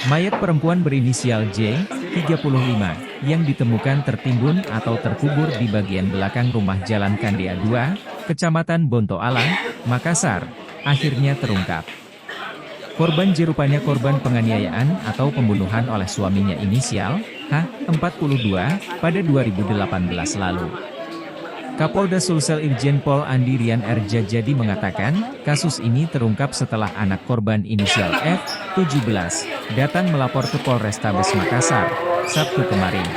Mayat perempuan berinisial J, 35, yang ditemukan tertimbun atau terkubur di bagian belakang rumah Jalan Kandea 2, Kecamatan Bonto Alang, Makassar, akhirnya terungkap. Korban J rupanya korban penganiayaan atau pembunuhan oleh suaminya inisial H, 42, pada 2018 lalu. Kapolda Sulsel Irjen Pol Andi Rian R. Jadi mengatakan, kasus ini terungkap setelah anak korban inisial F, 17, datang melapor ke Polrestabes Makassar, Sabtu kemarin.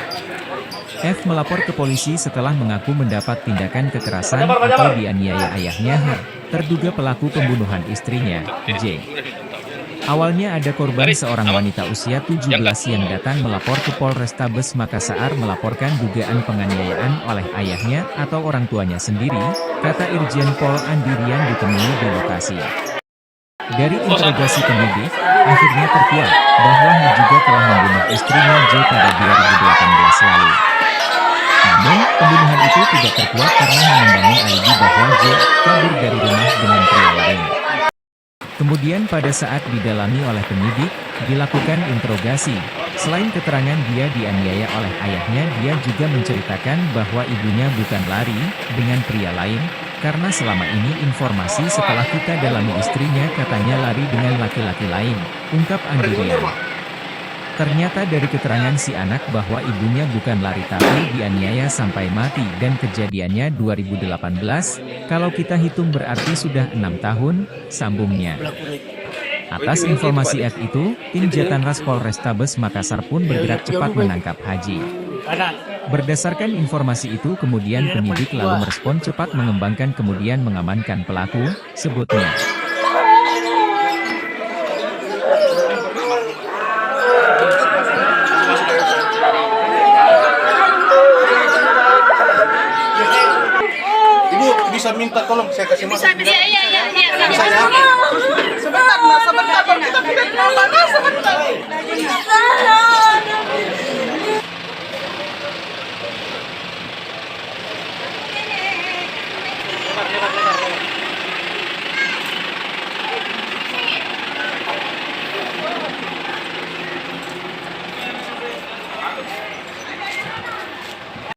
F melapor ke polisi setelah mengaku mendapat tindakan kekerasan atau dianiaya ayahnya H, terduga pelaku pembunuhan istrinya, J. Awalnya ada korban seorang wanita usia 17 yang datang melapor ke Polrestabes Makassar melaporkan dugaan penganiayaan oleh ayahnya atau orang tuanya sendiri, kata Irjen Pol Andi Rian ditemui di lokasi. Dari interogasi penyidik, akhirnya terkuak bahwa H juga telah membunuh istrinya J pada 2018 lalu. Namun, pembunuhan itu tidak terkuak karena membangun alibi bahwa J kabur dari rumah dengan pria lain. Kemudian pada saat didalami oleh penyidik, dilakukan interogasi. Selain keterangan dia dianiaya oleh ayahnya, dia juga menceritakan bahwa ibunya bukan lari dengan pria lain, karena selama ini informasi setelah kita dalami istrinya katanya lari dengan laki-laki lain, ungkap Andi Rian. Ternyata dari keterangan si anak bahwa ibunya bukan lari tapi dianiaya sampai mati dan kejadiannya 2018, kalau kita hitung berarti sudah 6 tahun, sambungnya. Atas informasi F itu, tim Jatanras Polrestabes Makassar pun bergerak cepat menangkap Haji. Berdasarkan informasi itu kemudian penyidik lalu merespon cepat mengembangkan kemudian mengamankan pelaku, sebutnya. Bisa minta tolong saya kasih masuk. Iya. Bisa ya? Sebentar, Mas. Sebentar. Kita pindah ke mana? Sebentar.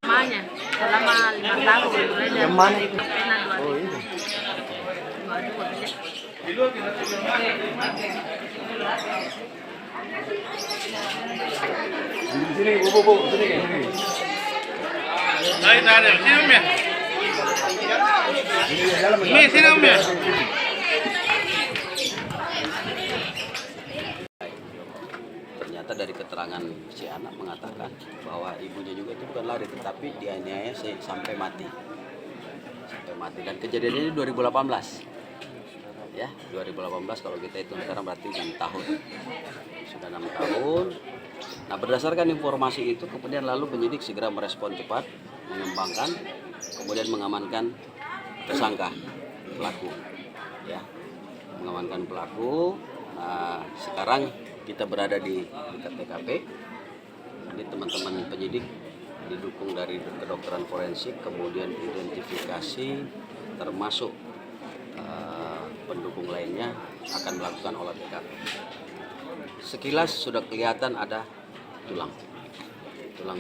Namanya selama 5 tahun mulai dari Mana? pena 2. Oh ini. Sini, bu, sini. Ada, sini Om ya. Sini Om ya. Ternyata dari keterangan si anak mengatakan bahwa ibunya juga itu bukan lari tetapi dianiaya sampai mati. Dan kejadiannya ini 2018. Ya, 2018 kalau kita hitung sekarang berarti 6 tahun. Sudah 6 tahun. Nah, berdasarkan informasi itu kemudian lalu penyidik segera merespon cepat, mengembangkan, kemudian mengamankan tersangka pelaku. Ya. Mengamankan pelaku. Nah, sekarang kita berada di dekat TKP. Jadi teman-teman penyidik didukung dari kedokteran forensik, kemudian identifikasi termasuk pendukung lainnya akan melakukan olah TKP. Sekilas sudah kelihatan ada tulang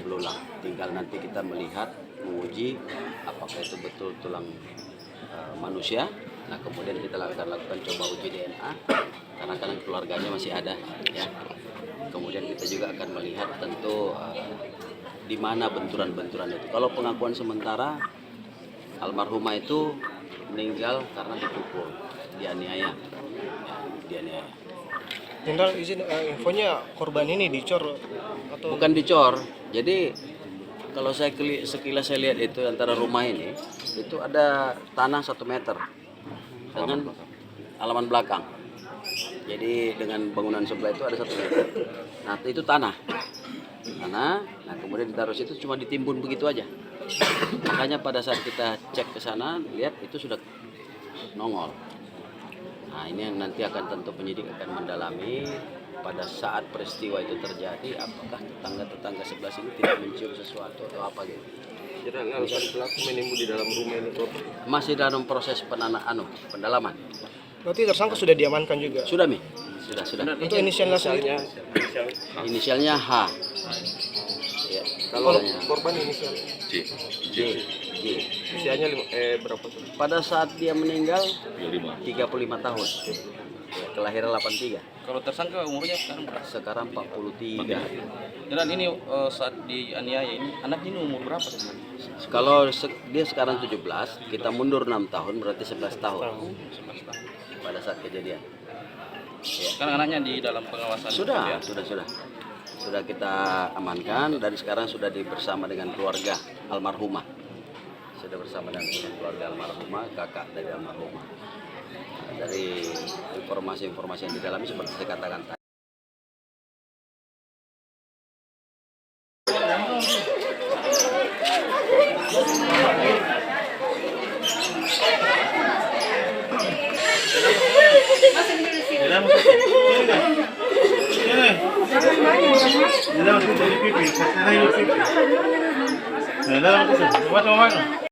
belulang. Tinggal nanti kita melihat, menguji apakah itu betul tulang manusia. Nah kemudian kita lakukan coba uji DNA karena keluarganya masih ada. Ya. Kemudian kita juga akan melihat tentu di mana benturan-benturan itu. Kalau pengakuan sementara almarhumah itu meninggal karena dipukul, dianiaya. Jenderal izin infonya korban ini dicor atau Bukan dicor. Jadi kalau sekilas saya lihat itu antara rumah ini itu ada tanah 1 meter dengan halaman belakang. Jadi dengan bangunan sebelah itu ada 1 meter. Nah itu tanah. Nah kemudian ditaruh situ cuma ditimbun begitu aja. Makanya pada saat kita cek ke sana lihat itu sudah nongol. Nah ini yang nanti akan tentu penyidik akan mendalami pada saat peristiwa itu terjadi, apakah tetangga-tetangga sebelah sini tidak mencium sesuatu atau apa gitu. Jadi alasan pelaku menimbun di dalam rumah ini Masih dalam proses pendalaman. berarti tersangka sudah diamankan juga? Sudah Mi, Sudah. Untuk inisialnya Inisialnya H. Ya, kalau inisialnya korban inisial J. usianya berapa? Pada saat dia meninggal 35 tahun. Ya, kelahiran 83. Kalau tersangka umurnya sekarang berapa? Sekarang 43. Dan ini saat dianiaya ini anaknya ini umur berapa sebenarnya? Kalau dia sekarang 17, kita mundur 6 tahun berarti 11 tahun 11 tahun. pada saat kejadian. Ya. Sekarang anaknya di dalam pengawasan. Sudah. Sudah kita amankan dan sekarang sudah bersama dengan keluarga almarhumah. Sudah bersama dengan keluarga almarhumah, kakak dari almarhumah. Dari informasi-informasi yang didalami seperti saya katakan tadi. Dalam pipi, kasih pipi. Dalam pipi. Dalam pipi.